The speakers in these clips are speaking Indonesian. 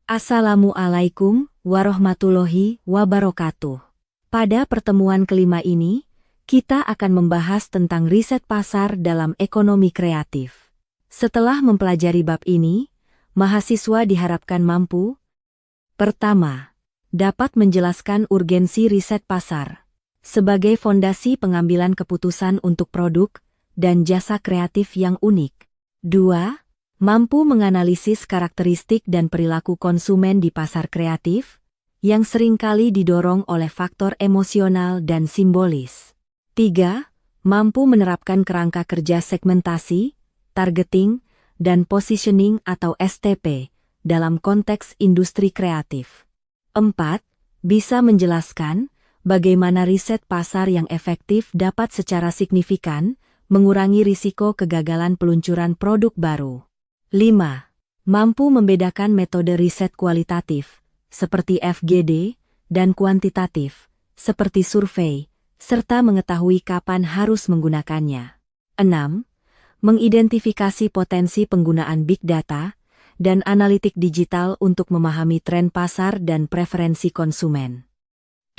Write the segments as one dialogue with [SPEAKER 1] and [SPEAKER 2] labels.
[SPEAKER 1] Assalamualaikum warahmatullahi wabarakatuh. Pada pertemuan kelima ini, kita akan membahas tentang riset pasar dalam ekonomi kreatif. Setelah mempelajari bab ini, mahasiswa diharapkan mampu: pertama, dapat menjelaskan urgensi riset pasar sebagai fondasi pengambilan keputusan untuk produk dan jasa kreatif yang unik. 2. Mampu menganalisis karakteristik dan perilaku konsumen di pasar kreatif, yang seringkali didorong oleh faktor emosional dan simbolis. 3. Mampu menerapkan kerangka kerja segmentasi, targeting, dan positioning atau STP dalam konteks industri kreatif. 4. Bisa menjelaskan bagaimana riset pasar yang efektif dapat secara signifikan mengurangi risiko kegagalan peluncuran produk baru. 5. Mampu membedakan metode riset kualitatif, seperti FGD, dan kuantitatif, seperti survei, serta mengetahui kapan harus menggunakannya. 6. Mengidentifikasi potensi penggunaan big data dan analitik digital untuk memahami tren pasar dan preferensi konsumen.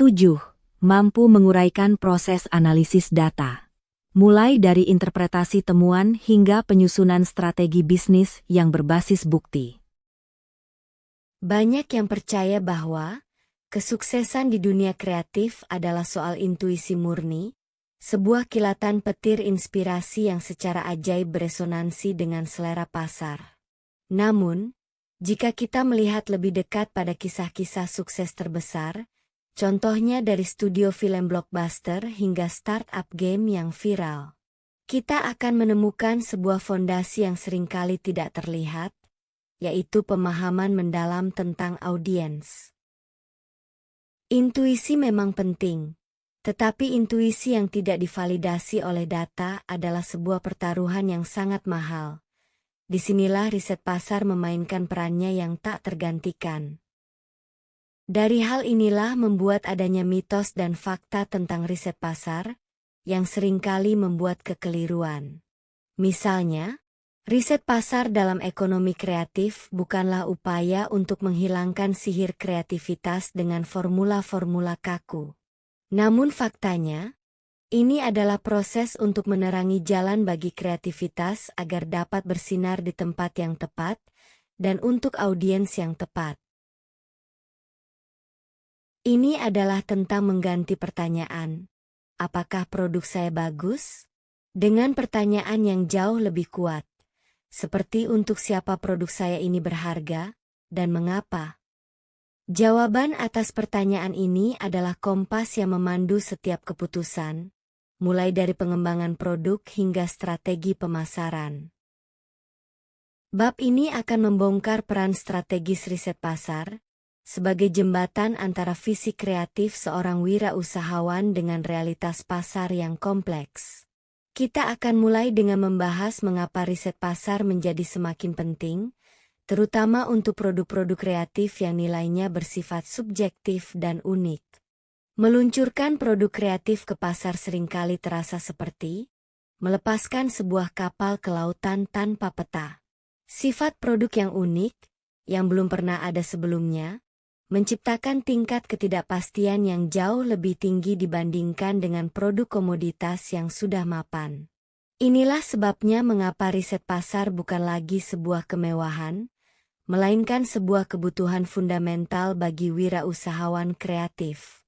[SPEAKER 1] 7. Mampu menguraikan proses analisis data, mulai dari interpretasi temuan hingga penyusunan strategi bisnis yang berbasis bukti.
[SPEAKER 2] Banyak yang percaya bahwa kesuksesan di dunia kreatif adalah soal intuisi murni, sebuah kilatan petir inspirasi yang secara ajaib beresonansi dengan selera pasar. Namun, jika kita melihat lebih dekat pada kisah-kisah sukses terbesar, contohnya dari studio film blockbuster hingga startup game yang viral, kita akan menemukan sebuah fondasi yang seringkali tidak terlihat, yaitu pemahaman mendalam tentang audiens. Intuisi memang penting, tetapi intuisi yang tidak divalidasi oleh data adalah sebuah pertaruhan yang sangat mahal. Disinilah riset pasar memainkan perannya yang tak tergantikan. Dari hal inilah membuat adanya mitos dan fakta tentang riset pasar, yang seringkali membuat kekeliruan. Misalnya, riset pasar dalam ekonomi kreatif bukanlah upaya untuk menghilangkan sihir kreativitas dengan formula-formula kaku. Namun faktanya, ini adalah proses untuk menerangi jalan bagi kreativitas agar dapat bersinar di tempat yang tepat, dan untuk audiens yang tepat. Ini adalah tentang mengganti pertanyaan, apakah produk saya bagus? Dengan pertanyaan yang jauh lebih kuat, seperti untuk siapa produk saya ini berharga, dan mengapa? Jawaban atas pertanyaan ini adalah kompas yang memandu setiap keputusan, mulai dari pengembangan produk hingga strategi pemasaran. Bab ini akan membongkar peran strategis riset pasar, sebagai jembatan antara visi kreatif seorang wirausahawan dengan realitas pasar yang kompleks. Kita akan mulai dengan membahas mengapa riset pasar menjadi semakin penting, terutama untuk produk-produk kreatif yang nilainya bersifat subjektif dan unik. Meluncurkan produk kreatif ke pasar seringkali terasa seperti melepaskan sebuah kapal ke lautan tanpa peta. Sifat produk yang unik, yang belum pernah ada sebelumnya, menciptakan tingkat ketidakpastian yang jauh lebih tinggi dibandingkan dengan produk komoditas yang sudah mapan. Inilah sebabnya mengapa riset pasar bukan lagi sebuah kemewahan, melainkan sebuah kebutuhan fundamental bagi wirausahawan kreatif.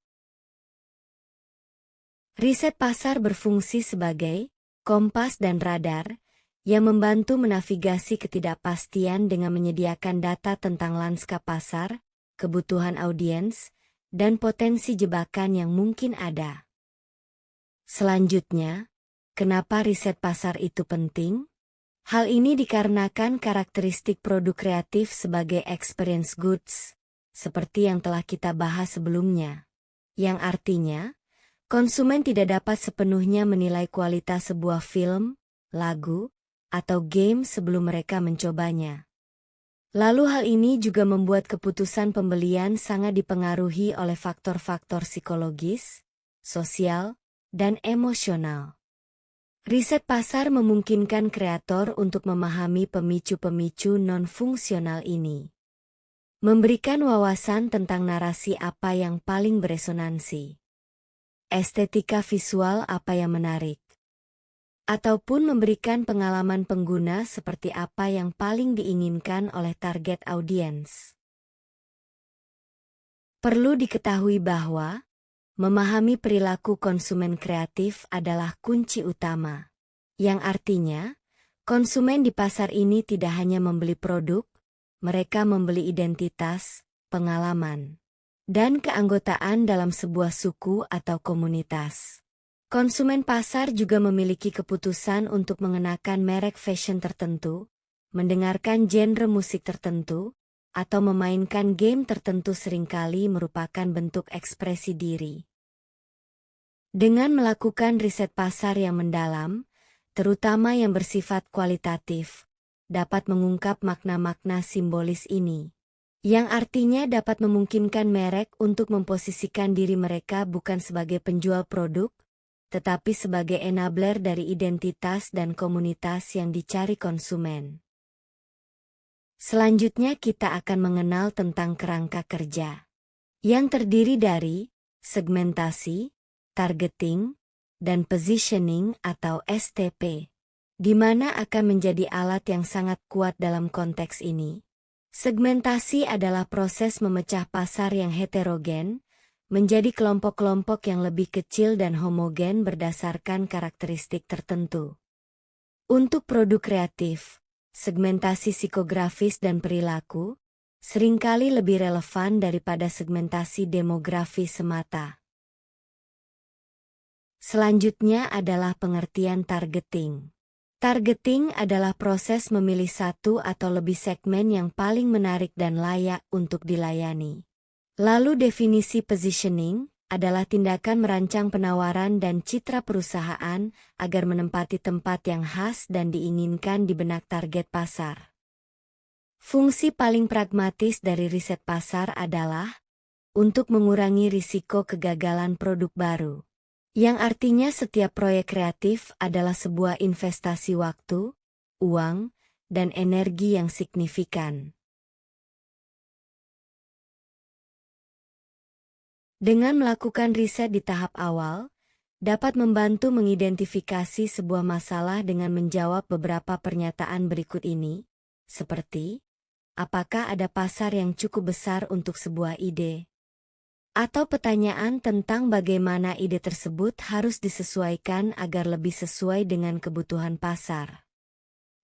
[SPEAKER 2] Riset pasar berfungsi sebagai kompas dan radar, yang membantu menavigasi ketidakpastian dengan menyediakan data tentang lanskap pasar, kebutuhan audiens, dan potensi jebakan yang mungkin ada. Selanjutnya, kenapa riset pasar itu penting? Hal ini dikarenakan karakteristik produk kreatif sebagai experience goods, seperti yang telah kita bahas sebelumnya, yang artinya, konsumen tidak dapat sepenuhnya menilai kualitas sebuah film, lagu, atau game sebelum mereka mencobanya. Lalu hal ini juga membuat keputusan pembelian sangat dipengaruhi oleh faktor-faktor psikologis, sosial, dan emosional. Riset pasar memungkinkan kreator untuk memahami pemicu-pemicu non-fungsional ini. Memberikan wawasan tentang narasi apa yang paling beresonansi. Estetika visual apa yang menarik. Ataupun memberikan pengalaman pengguna seperti apa yang paling diinginkan oleh target audiens. Perlu diketahui bahwa memahami perilaku konsumen kreatif adalah kunci utama, yang artinya konsumen di pasar ini tidak hanya membeli produk, mereka membeli identitas, pengalaman, dan keanggotaan dalam sebuah suku atau komunitas. Konsumen pasar juga memiliki keputusan untuk mengenakan merek fashion tertentu, mendengarkan genre musik tertentu, atau memainkan game tertentu seringkali merupakan bentuk ekspresi diri. Dengan melakukan riset pasar yang mendalam, terutama yang bersifat kualitatif, dapat mengungkap makna-makna simbolis ini, yang artinya dapat memungkinkan merek untuk memposisikan diri mereka bukan sebagai penjual produk, tetapi sebagai enabler dari identitas dan komunitas yang dicari konsumen. Selanjutnya kita akan mengenal tentang kerangka kerja, yang terdiri dari segmentasi, targeting, dan positioning atau STP, di mana akan menjadi alat yang sangat kuat dalam konteks ini. Segmentasi adalah proses memecah pasar yang heterogen, menjadi kelompok-kelompok yang lebih kecil dan homogen berdasarkan karakteristik tertentu. Untuk produk kreatif, segmentasi psikografis dan perilaku seringkali lebih relevan daripada segmentasi demografi semata. Selanjutnya adalah pengertian targeting. Targeting adalah proses memilih satu atau lebih segmen yang paling menarik dan layak untuk dilayani. Lalu definisi positioning adalah tindakan merancang penawaran dan citra perusahaan agar menempati tempat yang khas dan diinginkan di benak target pasar. Fungsi paling pragmatis dari riset pasar adalah untuk mengurangi risiko kegagalan produk baru, yang artinya setiap proyek kreatif adalah sebuah investasi waktu, uang, dan energi yang signifikan. Dengan melakukan riset di tahap awal, dapat membantu mengidentifikasi sebuah masalah dengan menjawab beberapa pernyataan berikut ini, seperti, apakah ada pasar yang cukup besar untuk sebuah ide? Atau pertanyaan tentang bagaimana ide tersebut harus disesuaikan agar lebih sesuai dengan kebutuhan pasar.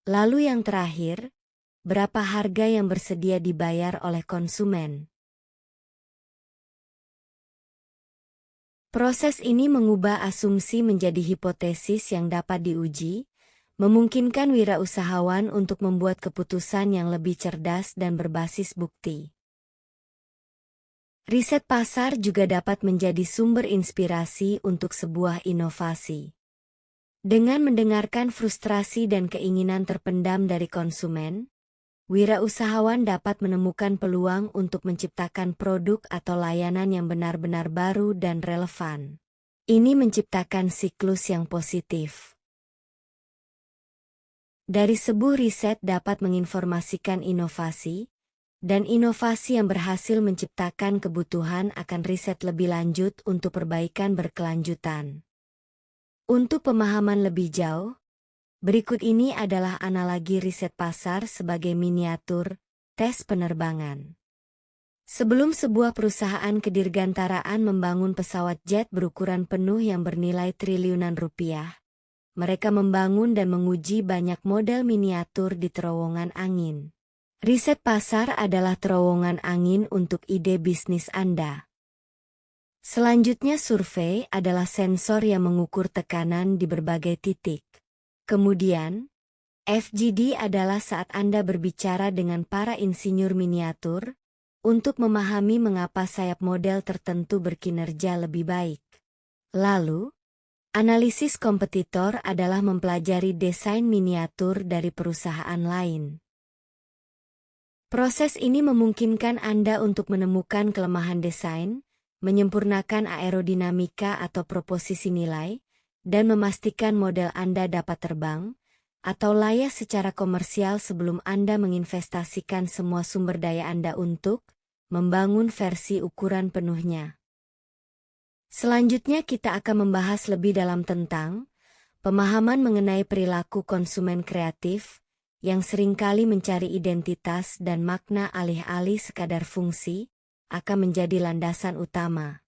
[SPEAKER 2] Lalu yang terakhir, berapa harga yang bersedia dibayar oleh konsumen? Proses ini mengubah asumsi menjadi hipotesis yang dapat diuji, memungkinkan wirausahawan untuk membuat keputusan yang lebih cerdas dan berbasis bukti. Riset pasar juga dapat menjadi sumber inspirasi untuk sebuah inovasi. Dengan mendengarkan frustrasi dan keinginan terpendam dari konsumen, wirausahawan dapat menemukan peluang untuk menciptakan produk atau layanan yang benar-benar baru dan relevan. Ini menciptakan siklus yang positif. Dari sebuah riset dapat menginformasikan inovasi, dan inovasi yang berhasil menciptakan kebutuhan akan riset lebih lanjut untuk perbaikan berkelanjutan. Untuk pemahaman lebih jauh, berikut ini adalah analogi riset pasar sebagai miniatur tes penerbangan. Sebelum sebuah perusahaan kedirgantaraan membangun pesawat jet berukuran penuh yang bernilai triliunan rupiah, mereka membangun dan menguji banyak model miniatur di terowongan angin. Riset pasar adalah terowongan angin untuk ide bisnis Anda. Selanjutnya survei adalah sensor yang mengukur tekanan di berbagai titik. Kemudian, FGD adalah saat Anda berbicara dengan para insinyur miniatur untuk memahami mengapa sayap model tertentu berkinerja lebih baik. Lalu, analisis kompetitor adalah mempelajari desain miniatur dari perusahaan lain. Proses ini memungkinkan Anda untuk menemukan kelemahan desain, menyempurnakan aerodinamika atau proposisi nilai, dan memastikan model Anda dapat terbang, atau layak secara komersial sebelum Anda menginvestasikan semua sumber daya Anda untuk membangun versi ukuran penuhnya. Selanjutnya kita akan membahas lebih dalam tentang pemahaman mengenai perilaku konsumen kreatif yang seringkali mencari identitas dan makna alih-alih sekadar fungsi akan menjadi landasan utama.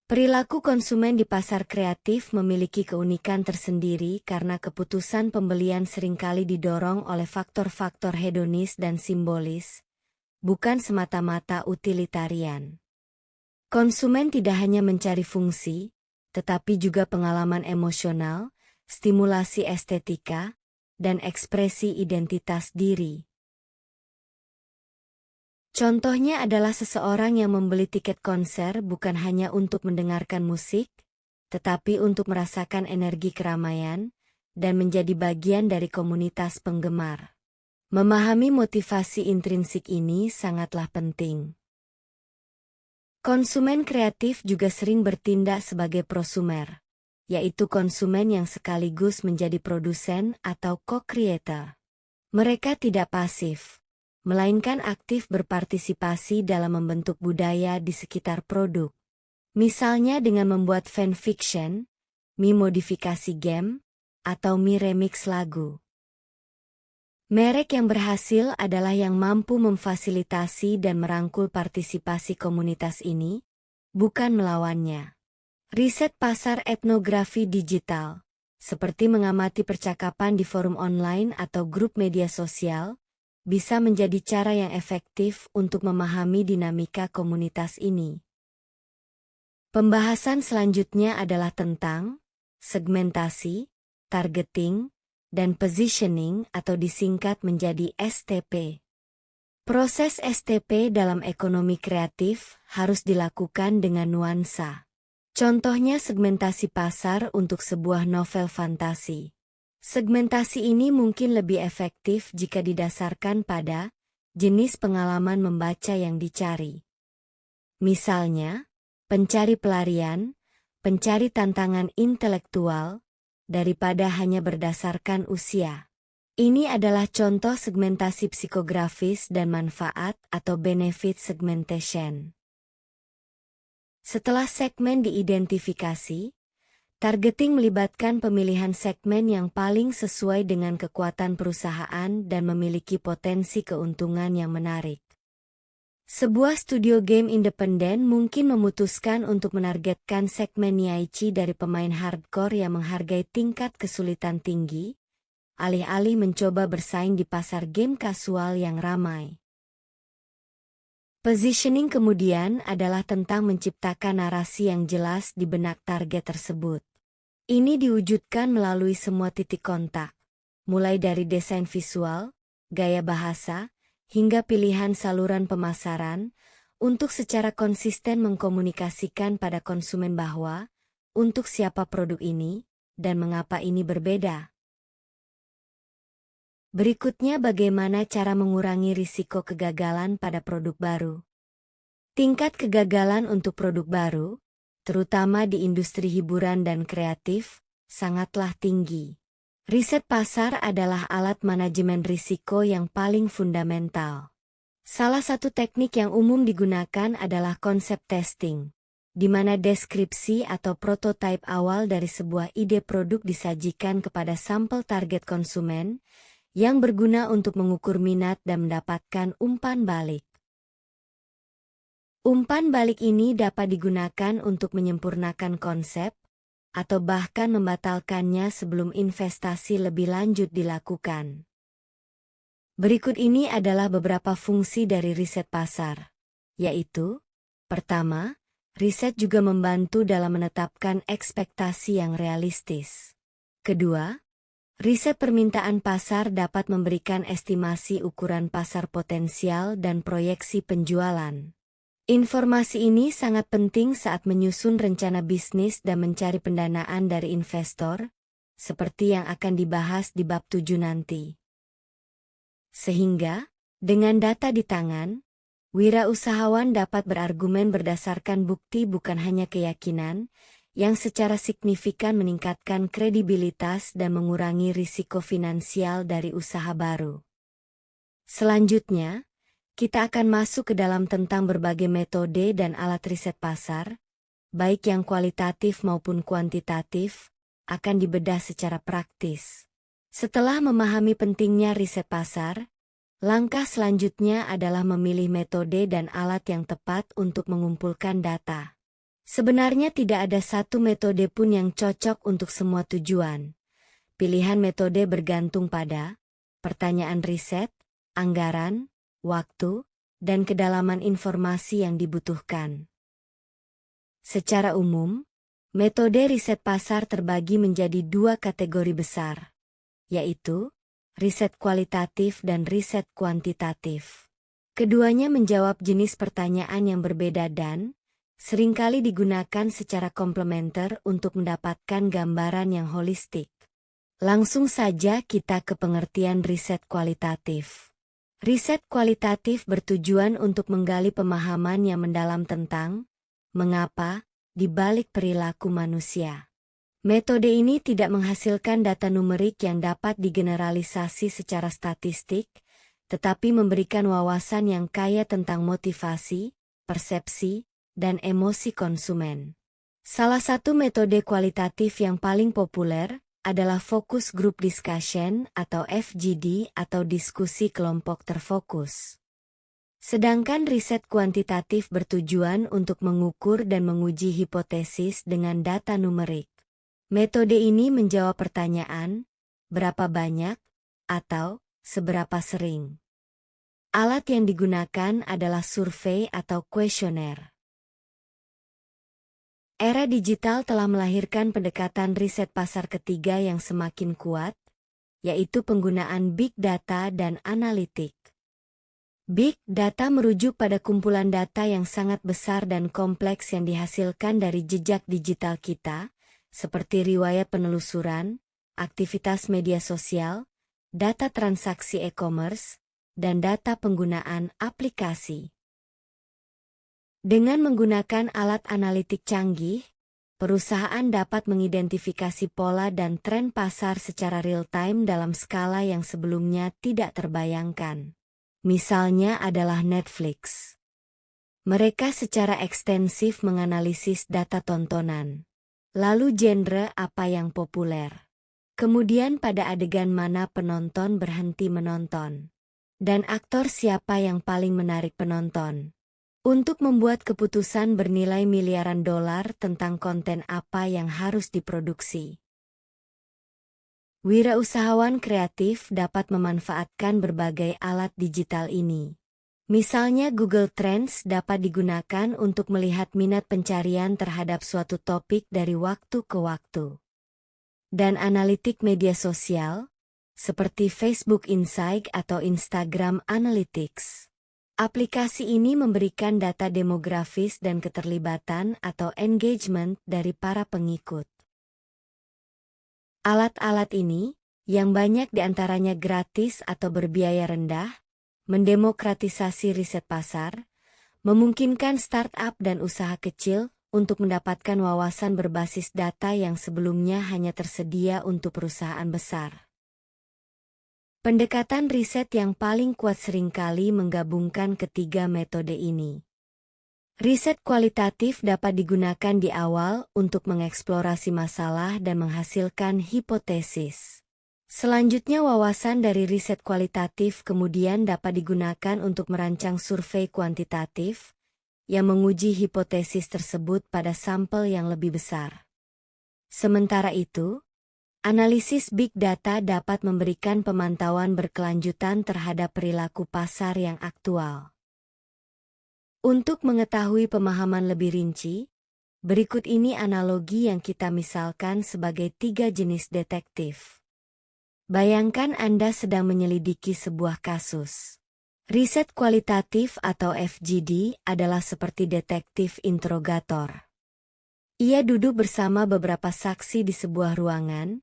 [SPEAKER 2] Perilaku konsumen di pasar kreatif memiliki keunikan tersendiri karena keputusan pembelian seringkali didorong oleh faktor-faktor hedonis dan simbolis, bukan semata-mata utilitarian. Konsumen tidak hanya mencari fungsi, tetapi juga pengalaman emosional, stimulasi estetika, dan ekspresi identitas diri. Contohnya adalah seseorang yang membeli tiket konser bukan hanya untuk mendengarkan musik, tetapi untuk merasakan energi keramaian dan menjadi bagian dari komunitas penggemar. Memahami motivasi intrinsik ini sangatlah penting. Konsumen kreatif juga sering bertindak sebagai prosumer, yaitu konsumen yang sekaligus menjadi produsen atau co-creator. Mereka tidak pasif, melainkan aktif berpartisipasi dalam membentuk budaya di sekitar produk. Misalnya dengan membuat fanfiction, modifikasi game, atau remix lagu. Merek yang berhasil adalah yang mampu memfasilitasi dan merangkul partisipasi komunitas ini, bukan melawannya. Riset pasar etnografi digital, seperti mengamati percakapan di forum online atau grup media sosial, bisa menjadi cara yang efektif untuk memahami dinamika komunitas ini. Pembahasan selanjutnya adalah tentang segmentasi, targeting, dan positioning atau disingkat menjadi STP. Proses STP dalam ekonomi kreatif harus dilakukan dengan nuansa. Contohnya segmentasi pasar untuk sebuah novel fantasi. Segmentasi ini mungkin lebih efektif jika didasarkan pada jenis pengalaman membaca yang dicari. Misalnya, pencari pelarian, pencari tantangan intelektual, daripada hanya berdasarkan usia. Ini adalah contoh segmentasi psikografis dan manfaat atau benefit segmentation. Setelah segmen diidentifikasi, targeting melibatkan pemilihan segmen yang paling sesuai dengan kekuatan perusahaan dan memiliki potensi keuntungan yang menarik. Sebuah studio game independen mungkin memutuskan untuk menargetkan segmen niche dari pemain hardcore yang menghargai tingkat kesulitan tinggi, alih-alih mencoba bersaing di pasar game kasual yang ramai. Positioning kemudian adalah tentang menciptakan narasi yang jelas di benak target tersebut. Ini diwujudkan melalui semua titik kontak, mulai dari desain visual, gaya bahasa, hingga pilihan saluran pemasaran, untuk secara konsisten mengkomunikasikan pada konsumen bahwa, untuk siapa produk ini, dan mengapa ini berbeda. Berikutnya bagaimana cara mengurangi risiko kegagalan pada produk baru. Tingkat kegagalan untuk produk baru, terutama di industri hiburan dan kreatif, sangatlah tinggi. Riset pasar adalah alat manajemen risiko yang paling fundamental. Salah satu teknik yang umum digunakan adalah konsep testing, di mana deskripsi atau prototipe awal dari sebuah ide produk disajikan kepada sampel target konsumen, yang berguna untuk mengukur minat dan mendapatkan umpan balik. Umpan balik ini dapat digunakan untuk menyempurnakan konsep, atau bahkan membatalkannya sebelum investasi lebih lanjut dilakukan. Berikut ini adalah beberapa fungsi dari riset pasar, yaitu, pertama, riset juga membantu dalam menetapkan ekspektasi yang realistis. Kedua, riset permintaan pasar dapat memberikan estimasi ukuran pasar potensial dan proyeksi penjualan. Informasi ini sangat penting saat menyusun rencana bisnis dan mencari pendanaan dari investor, seperti yang akan dibahas di bab 7 nanti. Sehingga, dengan data di tangan, wirausahawan dapat berargumen berdasarkan bukti bukan hanya keyakinan, yang secara signifikan meningkatkan kredibilitas dan mengurangi risiko finansial dari usaha baru. Selanjutnya, kita akan masuk ke dalam tentang berbagai metode dan alat riset pasar, baik yang kualitatif maupun kuantitatif, akan dibedah secara praktis. Setelah memahami pentingnya riset pasar, langkah selanjutnya adalah memilih metode dan alat yang tepat untuk mengumpulkan data. Sebenarnya tidak ada satu metode pun yang cocok untuk semua tujuan. Pilihan metode bergantung pada pertanyaan riset, anggaran, waktu, dan kedalaman informasi yang dibutuhkan. Secara umum, metode riset pasar terbagi menjadi dua kategori besar, yaitu riset kualitatif dan riset kuantitatif. Keduanya menjawab jenis pertanyaan yang berbeda dan seringkali digunakan secara komplementer untuk mendapatkan gambaran yang holistik. Langsung saja kita ke pengertian riset kualitatif. Riset kualitatif bertujuan untuk menggali pemahaman yang mendalam tentang mengapa di balik perilaku manusia. Metode ini tidak menghasilkan data numerik yang dapat digeneralisasi secara statistik, tetapi memberikan wawasan yang kaya tentang motivasi, persepsi, dan emosi konsumen. Salah satu metode kualitatif yang paling populer adalah Focus Group Discussion atau FGD atau diskusi kelompok terfokus. Sedangkan riset kuantitatif bertujuan untuk mengukur dan menguji hipotesis dengan data numerik. Metode ini menjawab pertanyaan, berapa banyak, atau seberapa sering. Alat yang digunakan adalah survei atau kuesioner. Era digital telah melahirkan pendekatan riset pasar ketiga yang semakin kuat, yaitu penggunaan big data dan analitik. Big data merujuk pada kumpulan data yang sangat besar dan kompleks yang dihasilkan dari jejak digital kita, seperti riwayat penelusuran, aktivitas media sosial, data transaksi e-commerce, dan data penggunaan aplikasi. Dengan menggunakan alat analitik canggih, perusahaan dapat mengidentifikasi pola dan tren pasar secara real-time dalam skala yang sebelumnya tidak terbayangkan. Misalnya adalah Netflix. Mereka secara ekstensif menganalisis data tontonan. Lalu genre apa yang populer. Kemudian pada adegan mana penonton berhenti menonton. Dan aktor siapa yang paling menarik penonton. Untuk membuat keputusan bernilai miliaran dolar tentang konten apa yang harus diproduksi. Wirausahawan kreatif dapat memanfaatkan berbagai alat digital ini. Misalnya Google Trends dapat digunakan untuk melihat minat pencarian terhadap suatu topik dari waktu ke waktu. Dan analitik media sosial, seperti Facebook Insights atau Instagram Analytics. Aplikasi ini memberikan data demografis dan keterlibatan atau engagement dari para pengikut. Alat-alat ini, yang banyak diantaranya gratis atau berbiaya rendah, mendemokratisasi riset pasar, memungkinkan startup dan usaha kecil untuk mendapatkan wawasan berbasis data yang sebelumnya hanya tersedia untuk perusahaan besar. Pendekatan riset yang paling kuat seringkali menggabungkan ketiga metode ini. Riset kualitatif dapat digunakan di awal untuk mengeksplorasi masalah dan menghasilkan hipotesis. Selanjutnya wawasan dari riset kualitatif kemudian dapat digunakan untuk merancang survei kuantitatif yang menguji hipotesis tersebut pada sampel yang lebih besar. Sementara itu, analisis big data dapat memberikan pemantauan berkelanjutan terhadap perilaku pasar yang aktual. Untuk mengetahui pemahaman lebih rinci, berikut ini analogi yang kita misalkan sebagai 3 jenis detektif. Bayangkan Anda sedang menyelidiki sebuah kasus. Riset kualitatif atau FGD adalah seperti detektif interogator. Ia duduk bersama beberapa saksi di sebuah ruangan,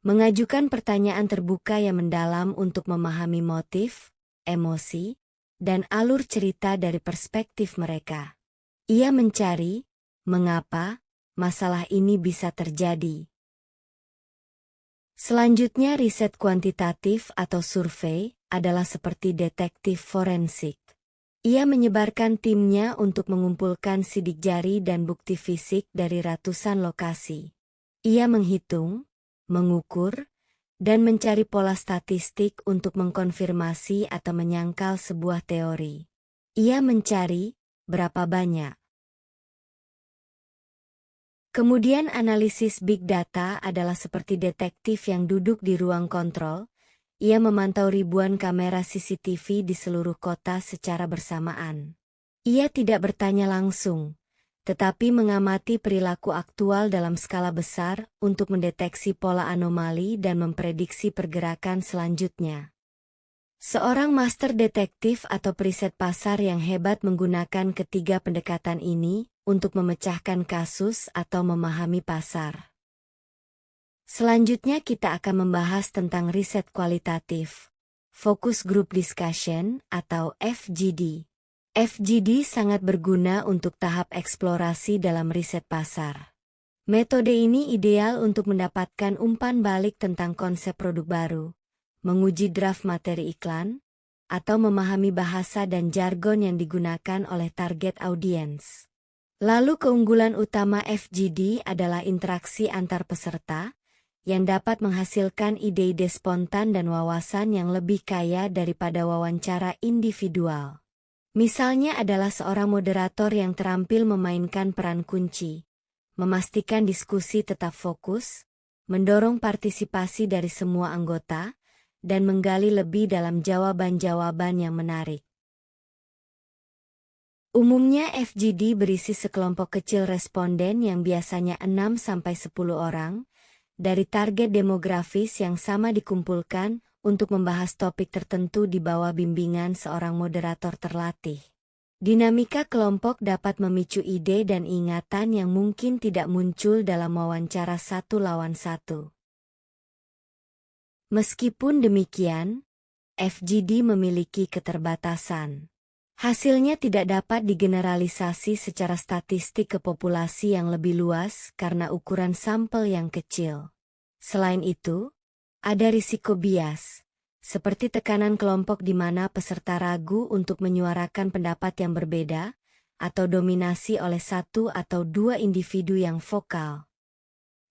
[SPEAKER 2] mengajukan pertanyaan terbuka yang mendalam untuk memahami motif, emosi, dan alur cerita dari perspektif mereka. Ia mencari, mengapa, masalah ini bisa terjadi. Selanjutnya, riset kuantitatif atau survei adalah seperti detektif forensik. Ia menyebarkan timnya untuk mengumpulkan sidik jari dan bukti fisik dari ratusan lokasi. Ia menghitung, mengukur, dan mencari pola statistik untuk mengkonfirmasi atau menyangkal sebuah teori. Ia mencari berapa banyak. Kemudian analisis big data adalah seperti detektif yang duduk di ruang kontrol. Ia memantau ribuan kamera CCTV di seluruh kota secara bersamaan. Ia tidak bertanya langsung, tetapi mengamati perilaku aktual dalam skala besar untuk mendeteksi pola anomali dan memprediksi pergerakan selanjutnya. Seorang master detektif atau periset pasar yang hebat menggunakan ketiga pendekatan ini untuk memecahkan kasus atau memahami pasar. Selanjutnya kita akan membahas tentang riset kualitatif, Focus Group Discussion atau FGD. FGD sangat berguna untuk tahap eksplorasi dalam riset pasar. Metode ini ideal untuk mendapatkan umpan balik tentang konsep produk baru, menguji draft materi iklan, atau memahami bahasa dan jargon yang digunakan oleh target audiens. Lalu keunggulan utama FGD adalah interaksi antar peserta, yang dapat menghasilkan ide-ide spontan dan wawasan yang lebih kaya daripada wawancara individual. Misalnya adalah seorang moderator yang terampil memainkan peran kunci, memastikan diskusi tetap fokus, mendorong partisipasi dari semua anggota, dan menggali lebih dalam jawaban-jawaban yang menarik. Umumnya FGD berisi sekelompok kecil responden yang biasanya 6-10 orang, dari target demografis yang sama dikumpulkan untuk membahas topik tertentu di bawah bimbingan seorang moderator terlatih. Dinamika kelompok dapat memicu ide dan ingatan yang mungkin tidak muncul dalam wawancara satu lawan satu. Meskipun demikian, FGD memiliki keterbatasan. Hasilnya tidak dapat digeneralisasi secara statistik ke populasi yang lebih luas karena ukuran sampel yang kecil. Selain itu, ada risiko bias, seperti tekanan kelompok di mana peserta ragu untuk menyuarakan pendapat yang berbeda, atau dominasi oleh satu atau dua individu yang vokal.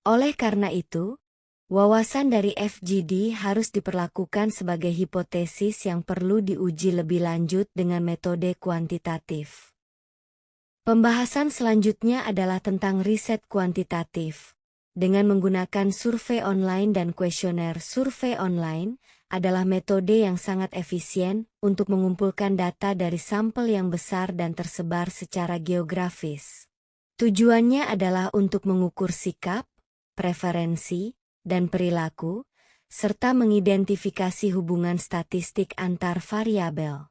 [SPEAKER 2] Oleh karena itu, wawasan dari FGD harus diperlakukan sebagai hipotesis yang perlu diuji lebih lanjut dengan metode kuantitatif. Pembahasan selanjutnya adalah tentang riset kuantitatif. Dengan menggunakan survei online dan kuesioner, survei online adalah metode yang sangat efisien untuk mengumpulkan data dari sampel yang besar dan tersebar secara geografis. Tujuannya adalah untuk mengukur sikap, preferensi, dan perilaku, serta mengidentifikasi hubungan statistik antar variabel.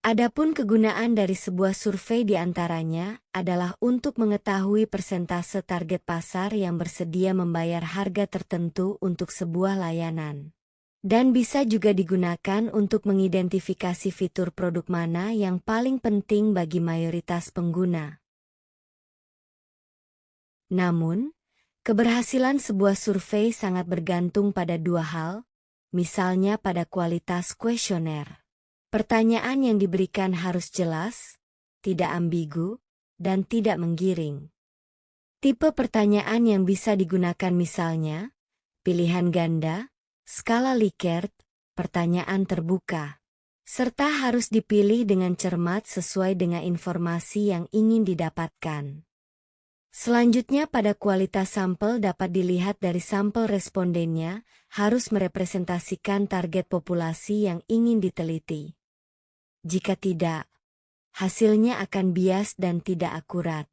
[SPEAKER 2] Adapun kegunaan dari sebuah survei diantaranya adalah untuk mengetahui persentase target pasar yang bersedia membayar harga tertentu untuk sebuah layanan. Dan bisa juga digunakan untuk mengidentifikasi fitur produk mana yang paling penting bagi mayoritas pengguna. Namun, keberhasilan sebuah survei sangat bergantung pada dua hal, misalnya pada kualitas kuesioner. Pertanyaan yang diberikan harus jelas, tidak ambigu, dan tidak menggiring. Tipe pertanyaan yang bisa digunakan misalnya, pilihan ganda, skala Likert, pertanyaan terbuka, serta harus dipilih dengan cermat sesuai dengan informasi yang ingin didapatkan. Selanjutnya pada kualitas sampel dapat dilihat dari sampel respondennya, harus merepresentasikan target populasi yang ingin diteliti. Jika tidak, hasilnya akan bias dan tidak akurat.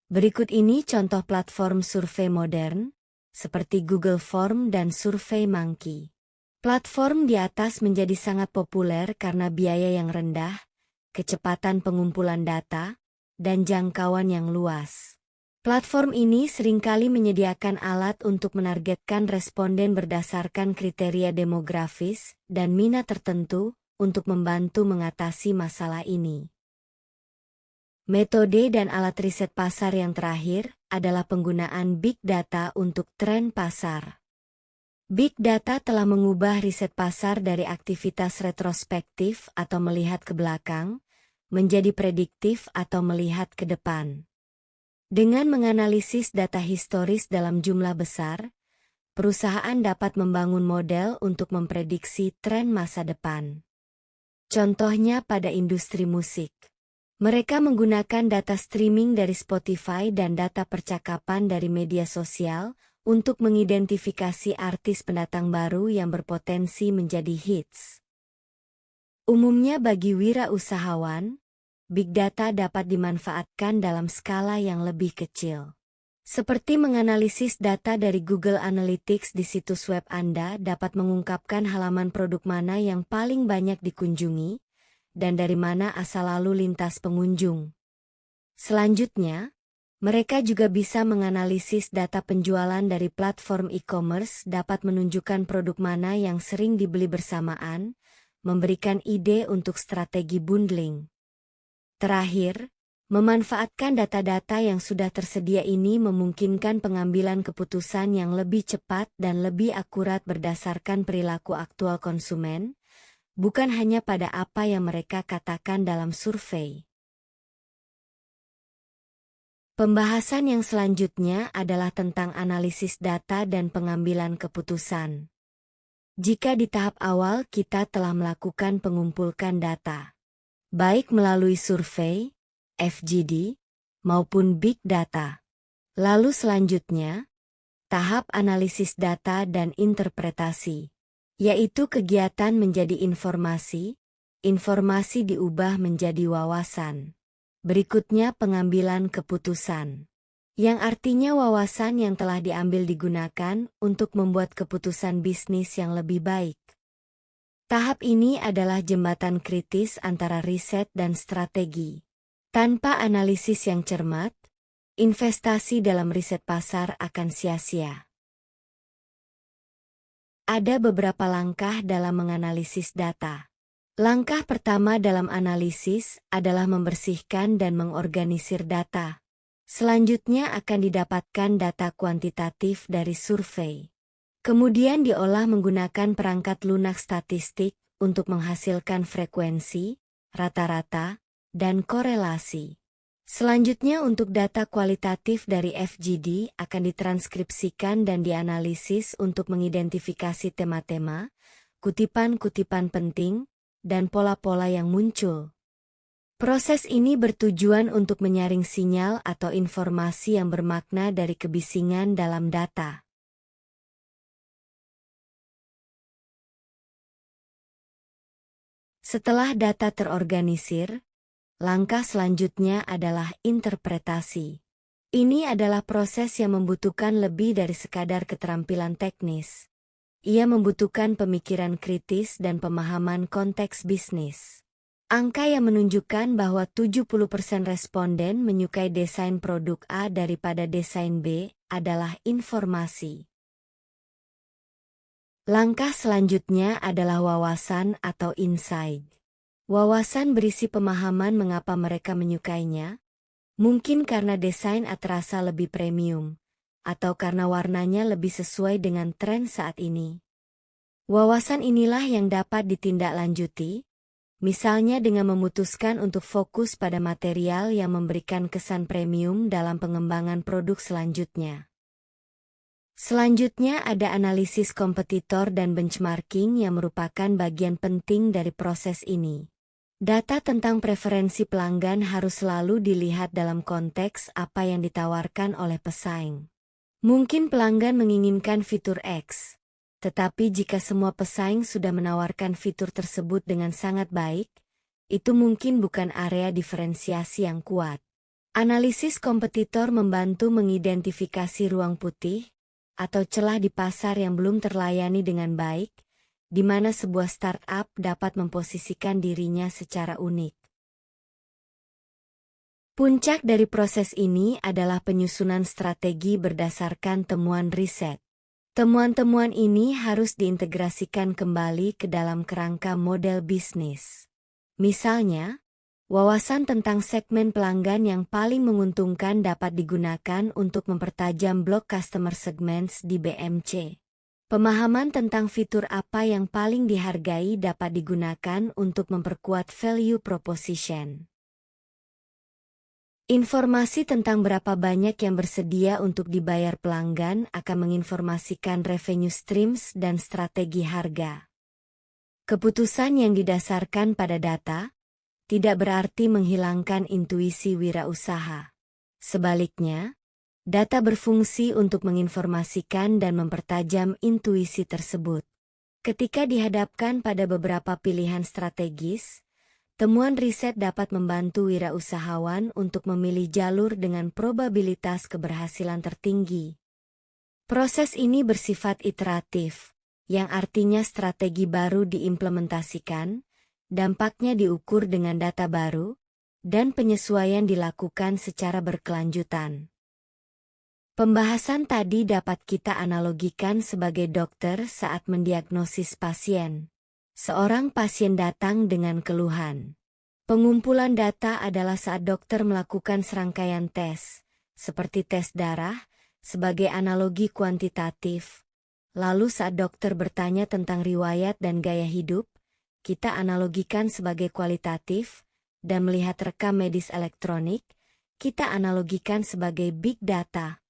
[SPEAKER 2] Berikut ini contoh platform survei modern, seperti Google Form dan SurveyMonkey. Platform di atas menjadi sangat populer karena biaya yang rendah, kecepatan pengumpulan data, dan jangkauan yang luas. Platform ini seringkali menyediakan alat untuk menargetkan responden berdasarkan kriteria demografis dan minat tertentu untuk membantu mengatasi masalah ini. Metode dan alat riset pasar yang terakhir adalah penggunaan Big Data untuk tren pasar. Big Data telah mengubah riset pasar dari aktivitas retrospektif atau melihat ke belakang, menjadi prediktif atau melihat ke depan. Dengan menganalisis data historis dalam jumlah besar, perusahaan dapat membangun model untuk memprediksi tren masa depan. Contohnya pada industri musik. Mereka menggunakan data streaming dari Spotify dan data percakapan dari media sosial untuk mengidentifikasi artis pendatang baru yang berpotensi menjadi hits. Umumnya bagi wirausahawan, Big Data dapat dimanfaatkan dalam skala yang lebih kecil. Seperti menganalisis data dari Google Analytics di situs web Anda dapat mengungkapkan halaman produk mana yang paling banyak dikunjungi, dan dari mana asal lalu lintas pengunjung. Selanjutnya, mereka juga bisa menganalisis data penjualan dari platform e-commerce dapat menunjukkan produk mana yang sering dibeli bersamaan, memberikan ide untuk strategi bundling. Terakhir, memanfaatkan data-data yang sudah tersedia ini memungkinkan pengambilan keputusan yang lebih cepat dan lebih akurat berdasarkan perilaku aktual konsumen, bukan hanya pada apa yang mereka katakan dalam survei. Pembahasan yang selanjutnya adalah tentang analisis data dan pengambilan keputusan. Jika di tahap awal kita telah melakukan pengumpulkan data, baik melalui survei, FGD, maupun Big Data. Lalu selanjutnya, tahap analisis data dan interpretasi, yaitu kegiatan menjadi informasi, informasi diubah menjadi wawasan. Berikutnya pengambilan keputusan, yang artinya wawasan yang telah diambil digunakan untuk membuat keputusan bisnis yang lebih baik. Tahap ini adalah jembatan kritis antara riset dan strategi. Tanpa analisis yang cermat, investasi dalam riset pasar akan sia-sia. Ada beberapa langkah dalam menganalisis data. Langkah pertama dalam analisis adalah membersihkan dan mengorganisir data. Selanjutnya akan didapatkan data kuantitatif dari survei. Kemudian diolah menggunakan perangkat lunak statistik untuk menghasilkan frekuensi, rata-rata, dan korelasi. Selanjutnya untuk data kualitatif dari FGD akan ditranskripsikan dan dianalisis untuk mengidentifikasi tema-tema, kutipan-kutipan penting, dan pola-pola yang muncul. Proses ini bertujuan untuk menyaring sinyal atau informasi yang bermakna dari kebisingan dalam data. Setelah data terorganisir, langkah selanjutnya adalah interpretasi. Ini adalah proses yang membutuhkan lebih dari sekadar keterampilan teknis. Ia membutuhkan pemikiran kritis dan pemahaman konteks bisnis. Angka yang menunjukkan bahwa 70% responden menyukai desain produk A daripada desain B adalah informasi. Langkah selanjutnya adalah wawasan atau insight. Wawasan berisi pemahaman mengapa mereka menyukainya, mungkin karena desain terasa lebih premium, atau karena warnanya lebih sesuai dengan tren saat ini. Wawasan inilah yang dapat ditindaklanjuti, misalnya dengan memutuskan untuk fokus pada material yang memberikan kesan premium dalam pengembangan produk selanjutnya. Selanjutnya ada analisis kompetitor dan benchmarking yang merupakan bagian penting dari proses ini. Data tentang preferensi pelanggan harus selalu dilihat dalam konteks apa yang ditawarkan oleh pesaing. Mungkin pelanggan menginginkan fitur X, tetapi jika semua pesaing sudah menawarkan fitur tersebut dengan sangat baik, itu mungkin bukan area diferensiasi yang kuat. Analisis kompetitor membantu mengidentifikasi ruang putih atau celah di pasar yang belum terlayani dengan baik, di mana sebuah startup dapat memposisikan dirinya secara unik. Puncak dari proses ini adalah penyusunan strategi berdasarkan temuan riset. Temuan-temuan ini harus diintegrasikan kembali ke dalam kerangka model bisnis. Misalnya, Wawasan tentang segmen pelanggan yang paling menguntungkan dapat digunakan untuk mempertajam blok customer segments di BMC. Pemahaman tentang fitur apa yang paling dihargai dapat digunakan untuk memperkuat value proposition. Informasi tentang berapa banyak yang bersedia untuk dibayar pelanggan akan menginformasikan revenue streams dan strategi harga. Keputusan yang didasarkan pada data tidak berarti menghilangkan intuisi wirausaha. Sebaliknya, data berfungsi untuk menginformasikan dan mempertajam intuisi tersebut. Ketika dihadapkan pada beberapa pilihan strategis, temuan riset dapat membantu wirausahawan untuk memilih jalur dengan probabilitas keberhasilan tertinggi. Proses ini bersifat iteratif, yang artinya strategi baru diimplementasikan, dampaknya diukur dengan data baru, dan penyesuaian dilakukan secara berkelanjutan. Pembahasan tadi dapat kita analogikan sebagai dokter saat mendiagnosis pasien. Seorang pasien datang dengan keluhan. Pengumpulan data adalah saat dokter melakukan serangkaian tes, seperti tes darah, sebagai analogi kuantitatif. Lalu saat dokter bertanya tentang riwayat dan gaya hidup, kita analogikan sebagai kualitatif, dan melihat rekam medis elektronik, kita analogikan sebagai big data.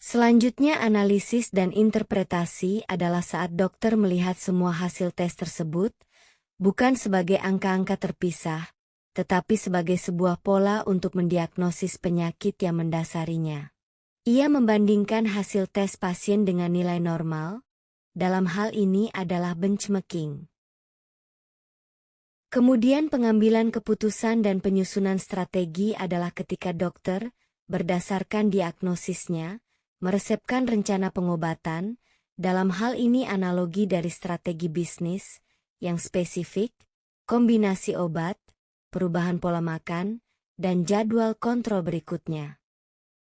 [SPEAKER 2] Selanjutnya analisis dan interpretasi adalah saat dokter melihat semua hasil tes tersebut, bukan sebagai angka-angka terpisah, tetapi sebagai sebuah pola untuk mendiagnosis penyakit yang mendasarinya. Ia membandingkan hasil tes pasien dengan nilai normal, dalam hal ini adalah benchmarking. Kemudian pengambilan keputusan dan penyusunan strategi adalah ketika dokter, berdasarkan diagnosisnya, meresepkan rencana pengobatan, dalam hal ini analogi dari strategi bisnis, yang spesifik, kombinasi obat, perubahan pola makan, dan jadwal kontrol berikutnya.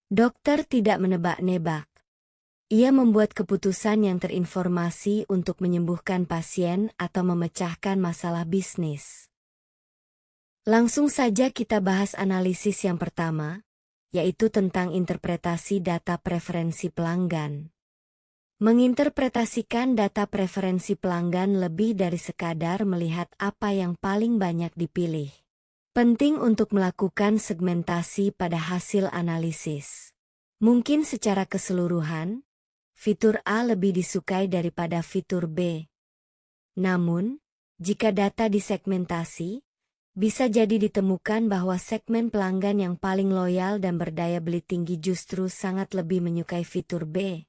[SPEAKER 2] Dokter tidak menebak-nebak. Ia membuat keputusan yang terinformasi untuk menyembuhkan pasien atau memecahkan masalah bisnis. Langsung saja kita bahas analisis yang pertama, yaitu tentang interpretasi data preferensi pelanggan. Menginterpretasikan data preferensi pelanggan lebih dari sekadar melihat apa yang paling banyak dipilih. Penting untuk melakukan segmentasi pada hasil analisis. Mungkin secara keseluruhan, fitur A lebih disukai daripada fitur B. Namun, jika data disegmentasi, bisa jadi ditemukan bahwa segmen pelanggan yang paling loyal dan berdaya beli tinggi justru sangat lebih menyukai fitur B.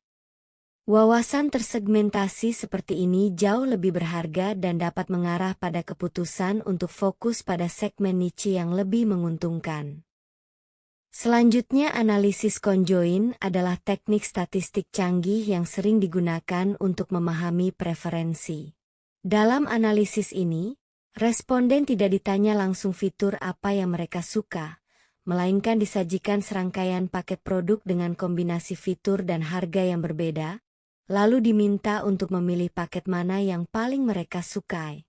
[SPEAKER 2] Wawasan tersegmentasi seperti ini jauh lebih berharga dan dapat mengarah pada keputusan untuk fokus pada segmen niche yang lebih menguntungkan. Selanjutnya analisis conjoint adalah teknik statistik canggih yang sering digunakan untuk memahami preferensi. Dalam analisis ini, responden tidak ditanya langsung fitur apa yang mereka suka, melainkan disajikan serangkaian paket produk dengan kombinasi fitur dan harga yang berbeda, lalu diminta untuk memilih paket mana yang paling mereka sukai.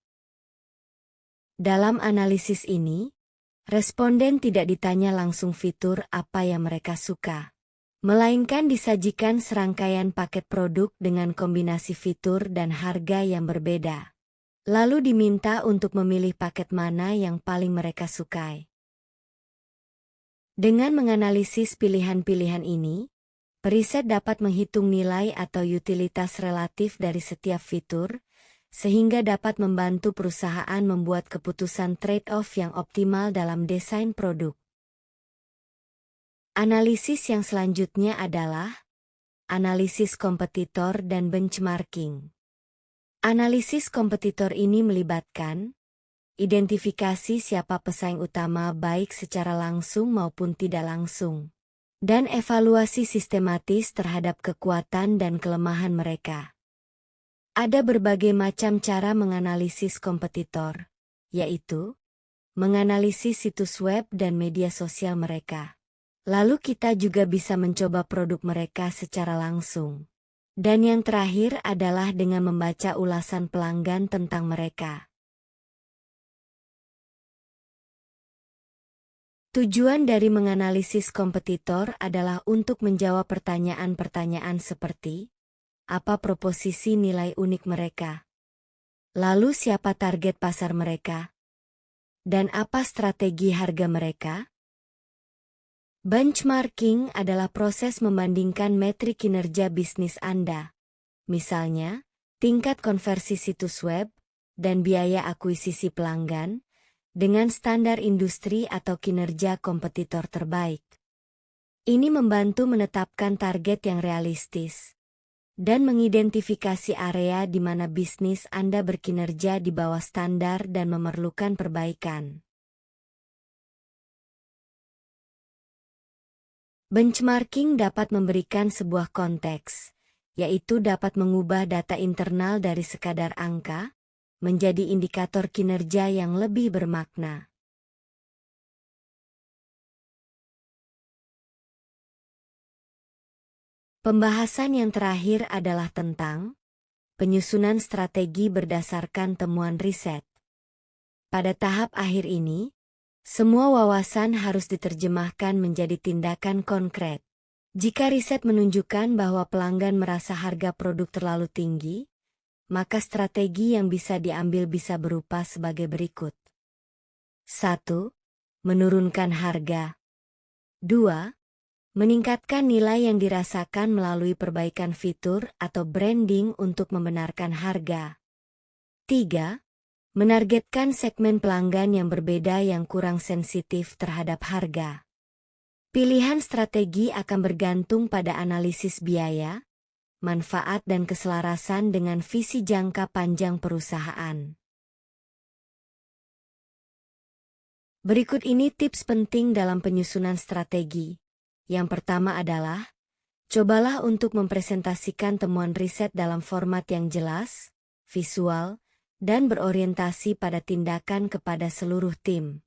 [SPEAKER 2] Dalam analisis ini, responden tidak ditanya langsung fitur apa yang mereka suka, melainkan disajikan serangkaian paket produk dengan kombinasi fitur dan harga yang berbeda. Lalu diminta untuk memilih paket mana yang paling mereka sukai. Dengan menganalisis pilihan-pilihan ini, periset dapat menghitung nilai atau utilitas relatif dari setiap fitur, sehingga dapat membantu perusahaan membuat keputusan trade-off yang optimal dalam desain produk. Analisis yang selanjutnya adalah analisis kompetitor dan benchmarking. Analisis kompetitor ini melibatkan identifikasi siapa pesaing utama baik secara langsung maupun tidak langsung, dan evaluasi sistematis terhadap kekuatan dan kelemahan mereka. Ada berbagai macam cara menganalisis kompetitor, yaitu menganalisis situs web dan media sosial mereka. Lalu kita juga bisa mencoba produk mereka secara langsung. Dan yang terakhir adalah dengan membaca ulasan pelanggan tentang mereka. Tujuan dari menganalisis kompetitor adalah untuk menjawab pertanyaan-pertanyaan seperti, apa proposisi nilai unik mereka? Lalu siapa target pasar mereka? Dan apa strategi harga mereka? Benchmarking adalah proses membandingkan metrik kinerja bisnis Anda. Misalnya, tingkat konversi situs web dan biaya akuisisi pelanggan, dengan standar industri atau kinerja kompetitor terbaik. Ini membantu menetapkan target yang realistis dan mengidentifikasi area di mana bisnis Anda berkinerja di bawah standar dan memerlukan perbaikan. Benchmarking dapat memberikan sebuah konteks, yaitu dapat mengubah data internal dari sekadar angka menjadi indikator kinerja yang lebih bermakna. Pembahasan yang terakhir adalah tentang penyusunan strategi berdasarkan temuan riset. Pada tahap akhir ini, semua wawasan harus diterjemahkan menjadi tindakan konkret. Jika riset menunjukkan bahwa pelanggan merasa harga produk terlalu tinggi, maka strategi yang bisa diambil bisa berupa sebagai berikut. 1. Menurunkan harga. 2. Meningkatkan nilai yang dirasakan melalui perbaikan fitur atau branding untuk membenarkan harga. 3. Menargetkan segmen pelanggan yang berbeda yang kurang sensitif terhadap harga. Pilihan strategi akan bergantung pada analisis biaya, manfaat dan keselarasan dengan visi jangka panjang perusahaan. Berikut ini tips penting dalam penyusunan strategi. Yang pertama adalah, cobalah untuk mempresentasikan temuan riset dalam format yang jelas, visual, dan berorientasi pada tindakan kepada seluruh tim.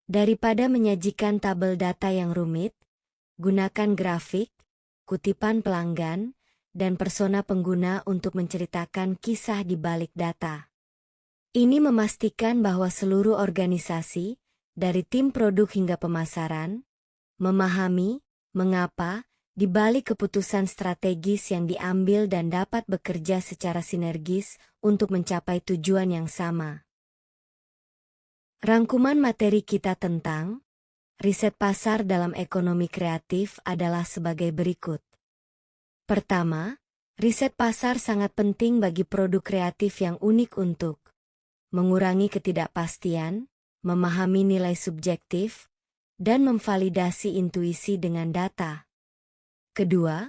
[SPEAKER 2] Daripada menyajikan tabel data yang rumit, gunakan grafik, kutipan pelanggan, dan persona pengguna untuk menceritakan kisah di balik data. Ini memastikan bahwa seluruh organisasi, dari tim produk hingga pemasaran, memahami mengapa di balik keputusan strategis yang diambil dan dapat bekerja secara sinergis untuk mencapai tujuan yang sama. Rangkuman materi kita tentang riset pasar dalam ekonomi kreatif adalah sebagai berikut. Pertama, riset pasar sangat penting bagi produk kreatif yang unik untuk mengurangi ketidakpastian, memahami nilai subjektif, dan memvalidasi intuisi dengan data. Kedua,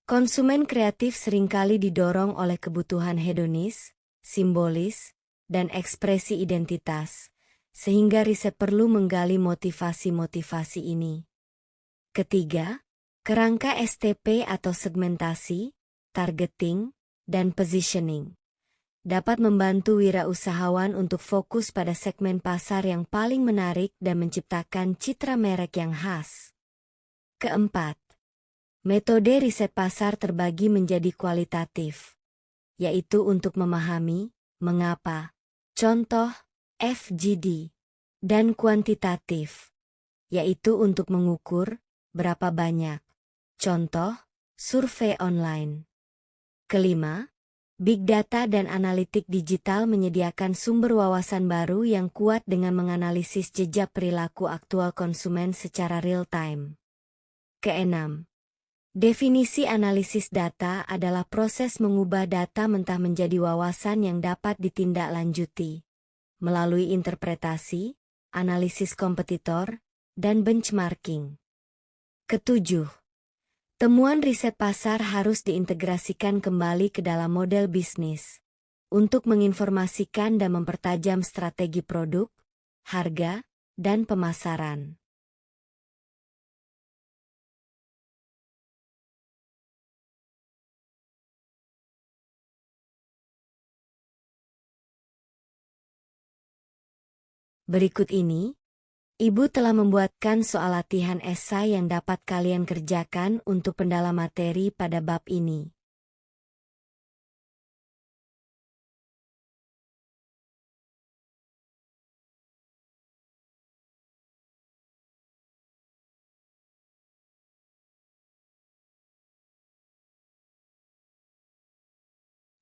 [SPEAKER 2] konsumen kreatif seringkali didorong oleh kebutuhan hedonis, simbolis, dan ekspresi identitas, sehingga riset perlu menggali motivasi-motivasi ini. Ketiga, kerangka STP atau segmentasi, targeting, dan positioning dapat membantu wirausahawan untuk fokus pada segmen pasar yang paling menarik dan menciptakan citra merek yang khas. Keempat, metode riset pasar terbagi menjadi kualitatif, yaitu untuk memahami mengapa, contoh FGD, dan kuantitatif, yaitu untuk mengukur berapa banyak, contoh survei online. Kelima, Big Data dan analitik digital menyediakan sumber wawasan baru yang kuat dengan menganalisis jejak perilaku aktual konsumen secara real-time. Keenam, definisi analisis data adalah proses mengubah data mentah menjadi wawasan yang dapat ditindaklanjuti melalui interpretasi, analisis kompetitor, dan benchmarking. Ketujuh, temuan riset pasar harus diintegrasikan kembali ke dalam model bisnis untuk menginformasikan dan mempertajam strategi produk, harga, dan pemasaran. Berikut ini, Ibu telah membuatkan soal latihan esai yang dapat kalian kerjakan untuk pendalam materi pada bab ini.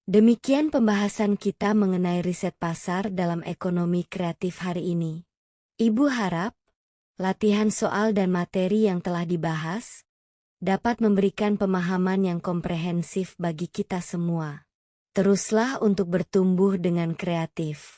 [SPEAKER 2] Demikian pembahasan kita mengenai riset pasar dalam ekonomi kreatif hari ini. Ibu harap latihan soal dan materi yang telah dibahas dapat memberikan pemahaman yang komprehensif bagi kita semua. Teruslah untuk bertumbuh dengan kreatif.